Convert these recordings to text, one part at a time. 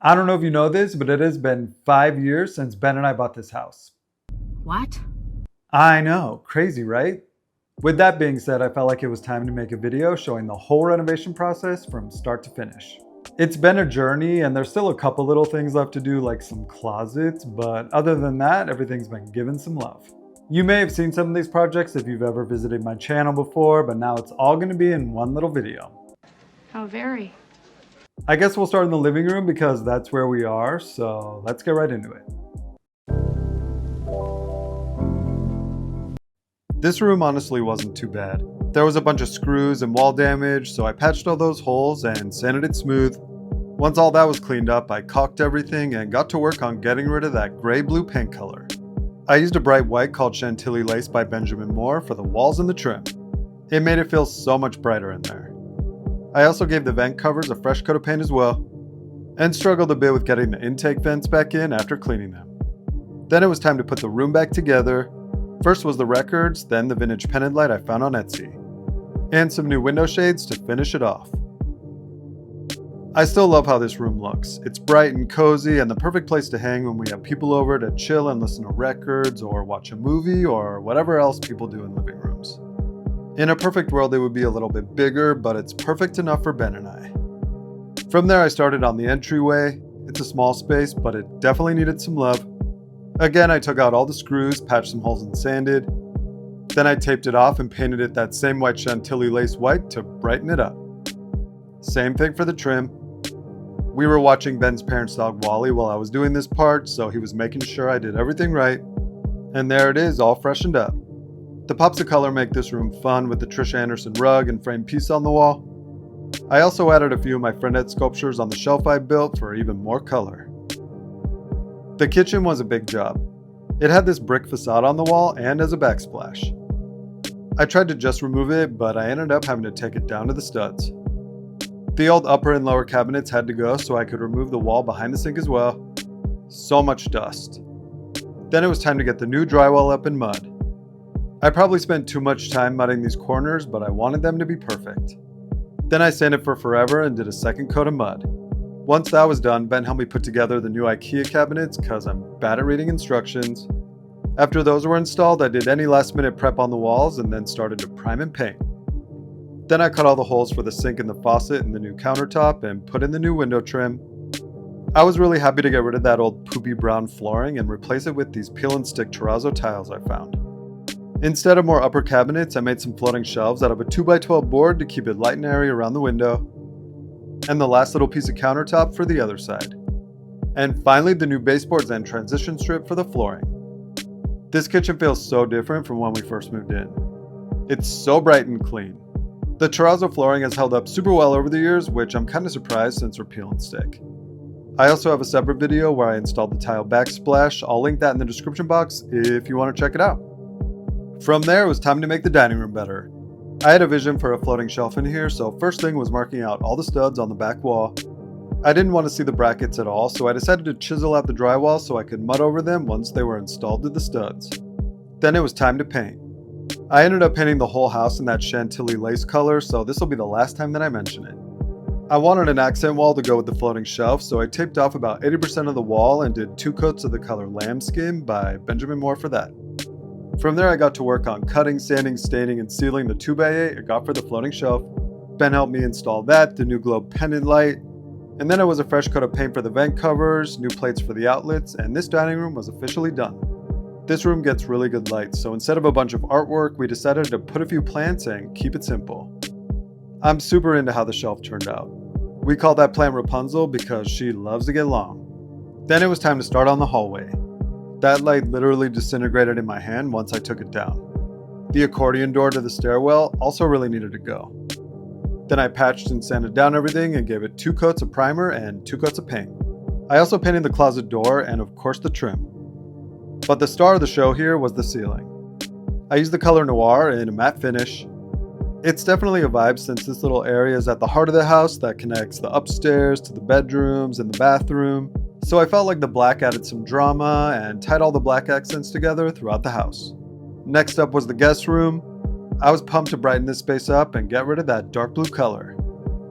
I don't know if you know this, but it has been 5 years since Ben and I bought this house. What? I know, crazy, right? With that being said, I felt like it was time to make a video showing the whole renovation process from start to finish. It's been a journey and there's still a couple little things left to do, like some closets, but other than that, everything's been given some love. You may have seen some of these projects if you've ever visited my channel before, but now it's all going to be in one little video. How very. I guess we'll start in the living room because that's where we are, so let's get right into it. This room honestly wasn't too bad. There was a bunch of screws and wall damage, so I patched all those holes and sanded it smooth. Once all that was cleaned up, I caulked everything and got to work on getting rid of that gray-blue paint color. I used a bright white called Chantilly Lace by Benjamin Moore for the walls and the trim. It made it feel so much brighter in there. I also gave the vent covers a fresh coat of paint as well, and struggled a bit with getting the intake vents back in after cleaning them. Then it was time to put the room back together. First was the records, then the vintage pendant light I found on Etsy, and some new window shades to finish it off. I still love how this room looks. It's bright and cozy and the perfect place to hang when we have people over to chill and listen to records or watch a movie or whatever else people do in living rooms. In a perfect world, it would be a little bit bigger, but it's perfect enough for Ben and I. From there, I started on the entryway. It's a small space, but it definitely needed some love. Again, I took out all the screws, patched some holes and sanded. Then I taped it off and painted it that same white Chantilly lace white to brighten it up. Same thing for the trim. We were watching Ben's parents' dog Wally while I was doing this part, so he was making sure I did everything right. And there it is, all freshened up. The pops of color make this room fun with the Trisha Anderson rug and framed piece on the wall. I also added a few of my friendette sculptures on the shelf I built for even more color. The kitchen was a big job. It had this brick facade on the wall and as a backsplash. I tried to just remove it, but I ended up having to take it down to the studs. The old upper and lower cabinets had to go so I could remove the wall behind the sink as well. So much dust. Then it was time to get the new drywall up in mud. I probably spent too much time mudding these corners, but I wanted them to be perfect. Then I sanded for forever and did a second coat of mud. Once that was done, Ben helped me put together the new IKEA cabinets because I'm bad at reading instructions. After those were installed, I did any last minute prep on the walls and then started to prime and paint. Then I cut all the holes for the sink and the faucet and the new countertop and put in the new window trim. I was really happy to get rid of that old poopy brown flooring and replace it with these peel and stick terrazzo tiles I found. Instead of more upper cabinets, I made some floating shelves out of a 2x12 board to keep it light and airy around the window, and the last little piece of countertop for the other side. And finally, the new baseboards and transition strip for the flooring. This kitchen feels so different from when we first moved in. It's so bright and clean. The terrazzo flooring has held up super well over the years, which I'm kind of surprised since we're peel and stick. I also have a separate video where I installed the tile backsplash. I'll link that in the description box if you want to check it out. From there, it was time to make the dining room better. I had a vision for a floating shelf in here, so first thing was marking out all the studs on the back wall. I didn't want to see the brackets at all, so I decided to chisel out the drywall so I could mud over them once they were installed to the studs. Then it was time to paint. I ended up painting the whole house in that Chantilly lace color, so this will be the last time that I mention it. I wanted an accent wall to go with the floating shelf, so I taped off about 80% of the wall and did 2 coats of the color lambskin by Benjamin Moore for that. From there, I got to work on cutting, sanding, staining, and sealing the 2x8 I got for the floating shelf. Ben helped me install that, the new globe pendant light, and then it was a fresh coat of paint for the vent covers, new plates for the outlets, and this dining room was officially done. This room gets really good light, so instead of a bunch of artwork, we decided to put a few plants and keep it simple. I'm super into how the shelf turned out. We call that plant Rapunzel because she loves to get long. Then it was time to start on the hallway. That light literally disintegrated in my hand once I took it down. The accordion door to the stairwell also really needed to go. Then I patched and sanded down everything and gave it 2 coats of primer and 2 coats of paint. I also painted the closet door and of course the trim. But the star of the show here was the ceiling. I used the color noir in a matte finish. It's definitely a vibe since this little area is at the heart of the house that connects the upstairs to the bedrooms and the bathroom. So I felt like the black added some drama and tied all the black accents together throughout the house. Next up was the guest room. I was pumped to brighten this space up and get rid of that dark blue color.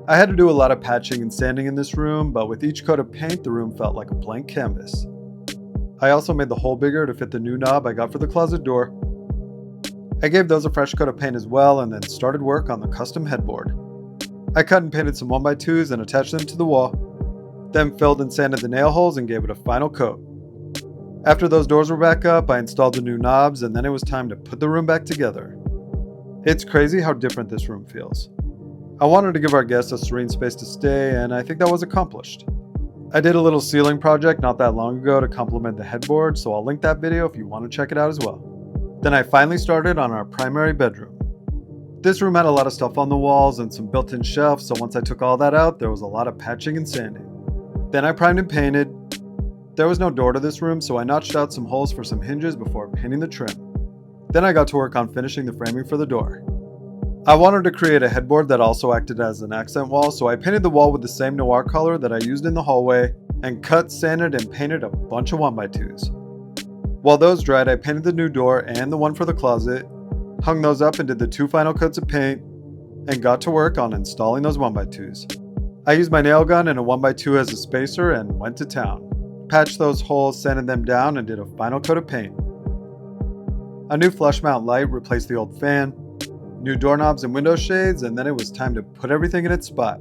I had to do a lot of patching and sanding in this room, but with each coat of paint, the room felt like a blank canvas. I also made the hole bigger to fit the new knob I got for the closet door. I gave those a fresh coat of paint as well and then started work on the custom headboard. I cut and painted some 1x2s and attached them to the wall, then filled and sanded the nail holes and gave it a final coat. After those doors were back up, I installed the new knobs and then it was time to put the room back together. It's crazy how different this room feels. I wanted to give our guests a serene space to stay and I think that was accomplished. I did a little ceiling project not that long ago to complement the headboard, so I'll link that video if you want to check it out as well. Then I finally started on our primary bedroom. This room had a lot of stuff on the walls and some built-in shelves, so once I took all that out, there was a lot of patching and sanding. Then I primed and painted. There was no door to this room, so I notched out some holes for some hinges before painting the trim. Then I got to work on finishing the framing for the door. I wanted to create a headboard that also acted as an accent wall, so I painted the wall with the same noir color that I used in the hallway and cut, sanded, and painted a bunch of 1x2s. While those dried, I painted the new door and the one for the closet, hung those up and did the 2 final coats of paint, and got to work on installing those 1x2s. I used my nail gun and a 1x2 as a spacer and went to town. Patched those holes, sanded them down, and did a final coat of paint. A new flush mount light replaced the old fan, new doorknobs and window shades, and then it was time to put everything in its spot.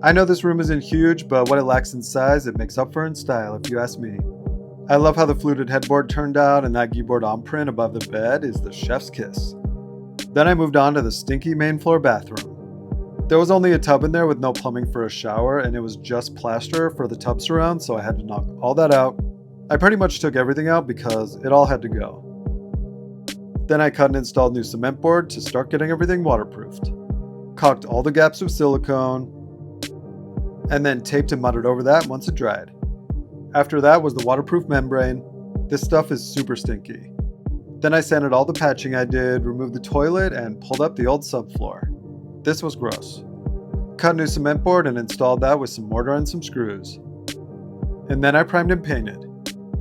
I know this room isn't huge, but what it lacks in size, it makes up for in style if you ask me. I love how the fluted headboard turned out, and that keyboard imprint above the bed is the chef's kiss. Then I moved on to the stinky main floor bathroom. There was only a tub in there with no plumbing for a shower, and it was just plaster for the tub surround, so I had to knock all that out. I pretty much took everything out because it all had to go. Then I cut and installed new cement board to start getting everything waterproofed. Caulked all the gaps with silicone, and then taped and mudded over that once it dried. After that was the waterproof membrane. This stuff is super stinky. Then I sanded all the patching I did, removed the toilet, and pulled up the old subfloor. This was gross. Cut new cement board and installed that with some mortar and some screws. And then I primed and painted.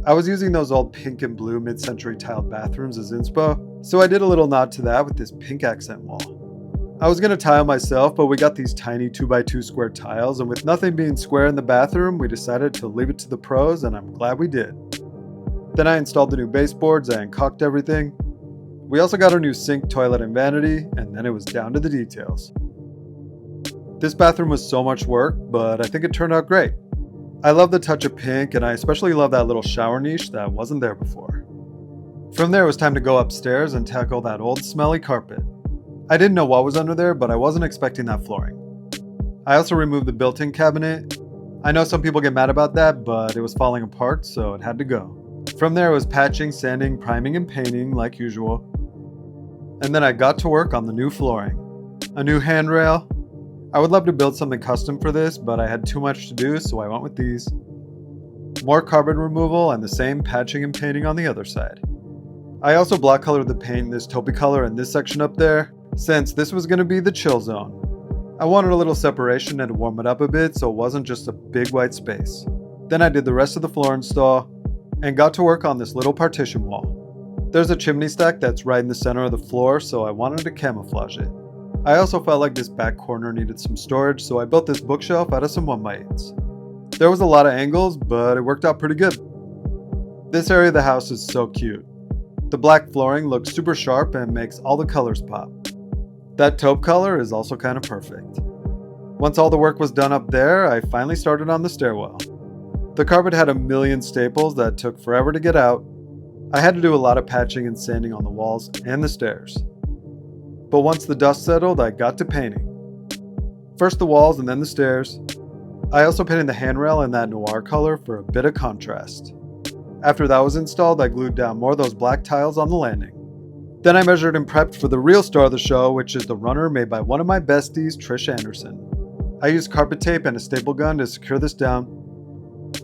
I was using those old pink and blue mid-century tiled bathrooms as inspo, so I did a little nod to that with this pink accent wall. I was going to tile myself, but we got these tiny 2x2 square tiles, and with nothing being square in the bathroom, we decided to leave it to the pros, and I'm glad we did. Then I installed the new baseboards and caulked everything. We also got our new sink, toilet, and vanity, and then it was down to the details. This bathroom was so much work, but I think it turned out great. I love the touch of pink, and I especially love that little shower niche that wasn't there before. From there, it was time to go upstairs and tackle that old smelly carpet. I didn't know what was under there, but I wasn't expecting that flooring. I also removed the built-in cabinet. I know some people get mad about that, but it was falling apart, so it had to go. From there, it was patching, sanding, priming, and painting like usual. And then I got to work on the new flooring. A new handrail. I would love to build something custom for this, but I had too much to do, so I went with these. More carbon removal and the same patching and painting on the other side. I also block colored the paint in this taupey color in this section up there, since this was going to be the chill zone. I wanted a little separation and to warm it up a bit so it wasn't just a big white space. Then I did the rest of the floor install and got to work on this little partition wall. There's a chimney stack that's right in the center of the floor, so I wanted to camouflage it. I also felt like this back corner needed some storage, so I built this bookshelf out of some 1x8s. There was a lot of angles, but it worked out pretty good. This area of the house is so cute. The black flooring looks super sharp and makes all the colors pop. That taupe color is also kind of perfect. Once all the work was done up there, I finally started on the stairwell. The carpet had a million staples that took forever to get out. I had to do a lot of patching and sanding on the walls and the stairs. But once the dust settled, I got to painting. First the walls and then the stairs. I also painted the handrail in that noir color for a bit of contrast. After that was installed, I glued down more of those black tiles on the landing. Then I measured and prepped for the real star of the show, which is the runner made by one of my besties, Trish Anderson. I used carpet tape and a staple gun to secure this down.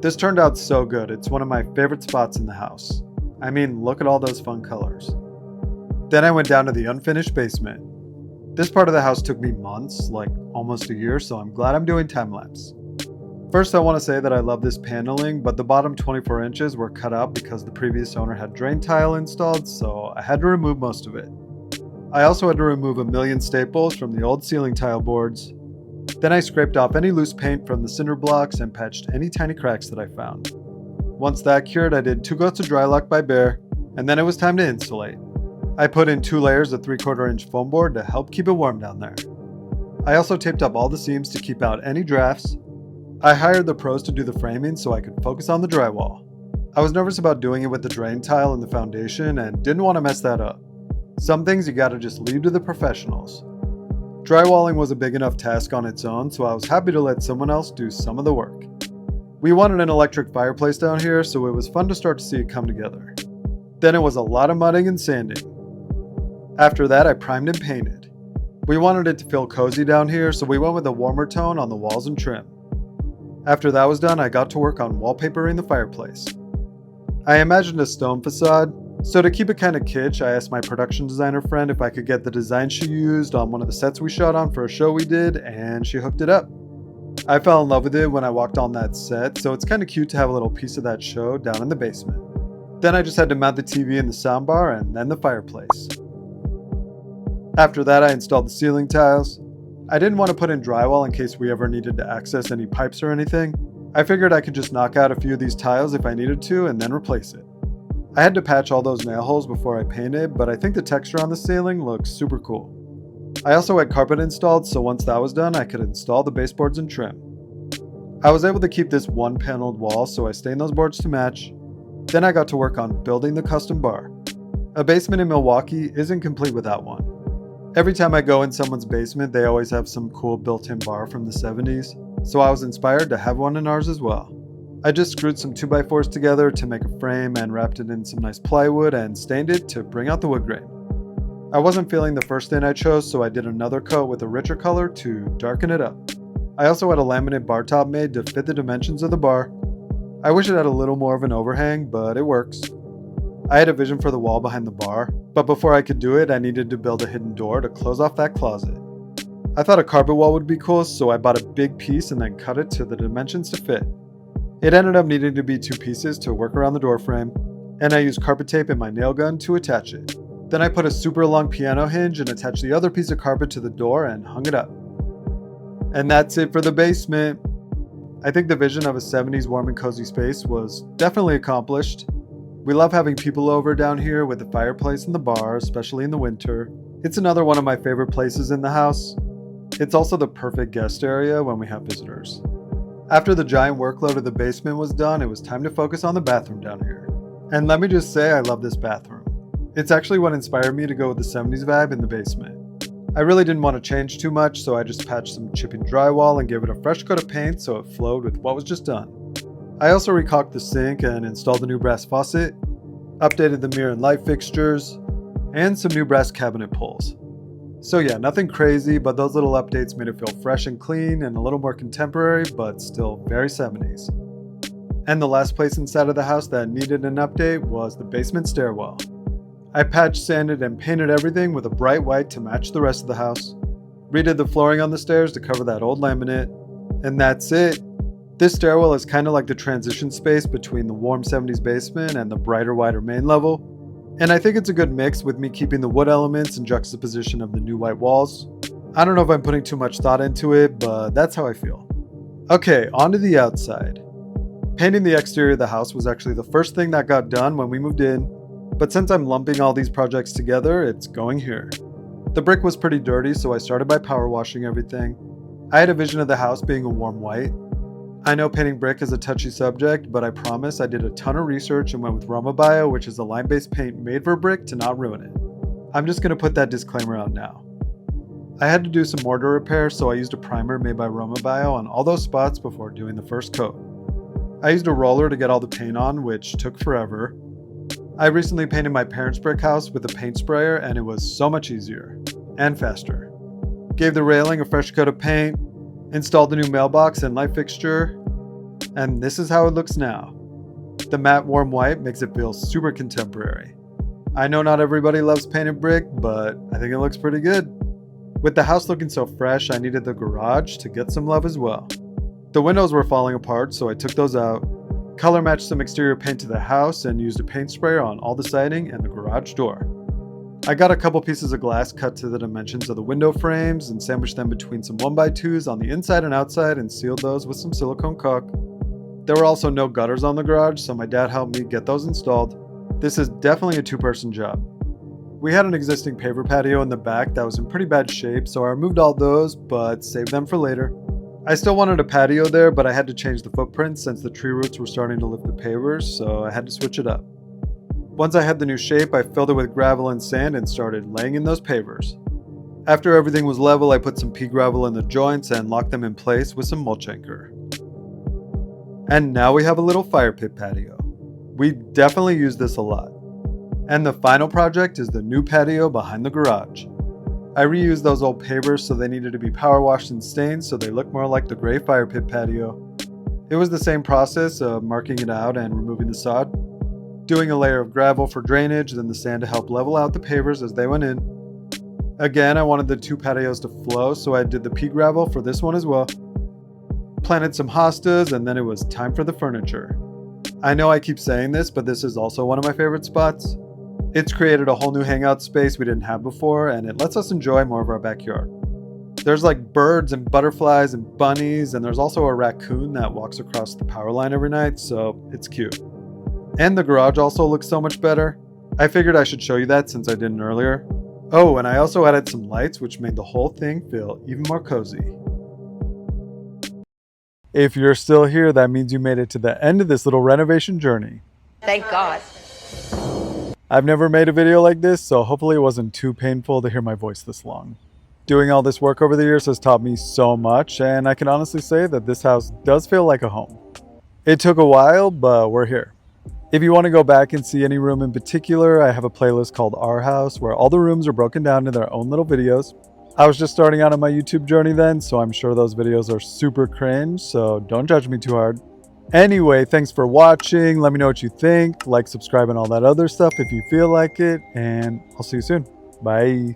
This turned out so good. It's one of my favorite spots in the house. I mean, look at all those fun colors. Then I went down to the unfinished basement. This part of the house took me months, like almost a year, so I'm glad I'm doing time-lapse. First, I want to say that I love this paneling, but the bottom 24 inches were cut out because the previous owner had drain tile installed, so I had to remove most of it. I also had to remove a million staples from the old ceiling tile boards. Then I scraped off any loose paint from the cinder blocks and patched any tiny cracks that I found. Once that cured, I did 2 coats of Drylock by Behr, and then it was time to insulate. I put in 2 layers of 3/4 inch foam board to help keep it warm down there. I also taped up all the seams to keep out any drafts. I hired the pros to do the framing so I could focus on the drywall. I was nervous about doing it with the drain tile and the foundation and didn't want to mess that up. Some things you gotta just leave to the professionals. Drywalling was a big enough task on its own, so I was happy to let someone else do some of the work. We wanted an electric fireplace down here, so it was fun to start to see it come together. Then it was a lot of mudding and sanding. After that, I primed and painted. We wanted it to feel cozy down here, so we went with a warmer tone on the walls and trim. After that was done, I got to work on wallpapering the fireplace. I imagined a stone facade, so to keep it kind of kitsch, I asked my production designer friend if I could get the design she used on one of the sets we shot on for a show we did, and she hooked it up. I fell in love with it when I walked on that set, so it's kind of cute to have a little piece of that show down in the basement. Then I just had to mount the TV and the soundbar, and then the fireplace. After that, I installed the ceiling tiles. I didn't want to put in drywall in case we ever needed to access any pipes or anything. I figured I could just knock out a few of these tiles if I needed to and then replace it. I had to patch all those nail holes before I painted, but I think the texture on the ceiling looks super cool. I also had carpet installed, so once that was done, I could install the baseboards and trim. I was able to keep this one paneled wall, so I stained those boards to match. Then I got to work on building the custom bar. A basement in Milwaukee isn't complete without one. Every time I go in someone's basement, they always have some cool built-in bar from the 70s, so I was inspired to have one in ours as well. I just screwed some 2x4s together to make a frame and wrapped it in some nice plywood and stained it to bring out the wood grain. I wasn't feeling the first stain I chose, so I did another coat with a richer color to darken it up. I also had a laminate bar top made to fit the dimensions of the bar. I wish it had a little more of an overhang, but it works. I had a vision for the wall behind the bar, but before I could do it, I needed to build a hidden door to close off that closet. I thought a carpet wall would be cool, so I bought a big piece and then cut it to the dimensions to fit. It ended up needing to be 2 pieces to work around the door frame, and I used carpet tape and my nail gun to attach it. Then I put a super long piano hinge and attached the other piece of carpet to the door and hung it up. And that's it for the basement. I think the vision of a 70s warm and cozy space was definitely accomplished. We love having people over down here with the fireplace and the bar, especially in the winter. It's another one of my favorite places in the house. It's also the perfect guest area when we have visitors. After the giant workload of the basement was done, it was time to focus on the bathroom down here. And let me just say, I love this bathroom. It's actually what inspired me to go with the 70s vibe in the basement. I really didn't want to change too much, so I just patched some chipping drywall and gave it a fresh coat of paint so it flowed with what was just done. I also recaulked the sink and installed a new brass faucet, updated the mirror and light fixtures, and some new brass cabinet pulls. So yeah, nothing crazy, but those little updates made it feel fresh and clean and a little more contemporary, but still very 70s. And the last place inside of the house that needed an update was the basement stairwell. I patched, sanded, and painted everything with a bright white to match the rest of the house. Redid the flooring on the stairs to cover that old laminate. And that's it. This stairwell is kind of like the transition space between the warm 70s basement and the brighter, wider main level. And I think it's a good mix with me keeping the wood elements and juxtaposition of the new white walls. I don't know if I'm putting too much thought into it, but that's how I feel. Okay, on to the outside. Painting the exterior of the house was actually the first thing that got done when we moved in, but since I'm lumping all these projects together, it's going here. The brick was pretty dirty, so I started by power washing everything. I had a vision of the house being a warm white. I know painting brick is a touchy subject, but I promise I did a ton of research and went with Roma Bio, which is a lime-based paint made for brick to not ruin it. I'm just going to put that disclaimer out now. I had to do some mortar repair, so I used a primer made by Roma Bio on all those spots before doing the first coat. I used a roller to get all the paint on, which took forever. I recently painted my parents' brick house with a paint sprayer, and it was so much easier and faster. Gave the railing a fresh coat of paint, installed the new mailbox and light fixture, and this is how it looks now. The matte warm white makes it feel super contemporary. I know not everybody loves painted brick, but I think it looks pretty good. With the house looking so fresh, I needed the garage to get some love as well. The windows were falling apart, so I took those out, color matched some exterior paint to the house, and used a paint sprayer on all the siding and the garage door. I got a couple pieces of glass cut to the dimensions of the window frames and sandwiched them between some 1x2s on the inside and outside and sealed those with some silicone caulk. There were also no gutters on the garage, so my dad helped me get those installed. This is definitely a two-person job. We had an existing paver patio in the back that was in pretty bad shape, so I removed all those, but saved them for later. I still wanted a patio there, but I had to change the footprint since the tree roots were starting to lift the pavers, so I had to switch it up. Once I had the new shape, I filled it with gravel and sand and started laying in those pavers. After everything was level, I put some pea gravel in the joints and locked them in place with some mulch anchor. And now we have a little fire pit patio. We definitely use this a lot. And the final project is the new patio behind the garage. I reused those old pavers so they needed to be power washed and stained so they look more like the gray fire pit patio. It was the same process of marking it out and removing the sod, doing a layer of gravel for drainage, then the sand to help level out the pavers as they went in. Again, I wanted the two patios to flow, so I did the pea gravel for this one as well. Planted some hostas, and then it was time for the furniture. I know I keep saying this, but this is also one of my favorite spots. It's created a whole new hangout space we didn't have before, and it lets us enjoy more of our backyard. There's like birds and butterflies and bunnies, and there's also a raccoon that walks across the power line every night, so it's cute. And the garage also looks so much better. I figured I should show you that since I didn't earlier. Oh, and I also added some lights, which made the whole thing feel even more cozy. If you're still here, that means you made it to the end of this little renovation journey. Thank God. I've never made a video like this, so hopefully it wasn't too painful to hear my voice this long. Doing all this work over the years has taught me so much, and I can honestly say that this house does feel like a home. It took a while, but we're here. If you want to go back and see any room in particular, I have a playlist called Our House where all the rooms are broken down into their own little videos. I was just starting out on my YouTube journey then, so I'm sure those videos are super cringe, so don't judge me too hard. Anyway, thanks for watching. Let me know what you think. Like, subscribe, and all that other stuff if you feel like it, and I'll see you soon. Bye.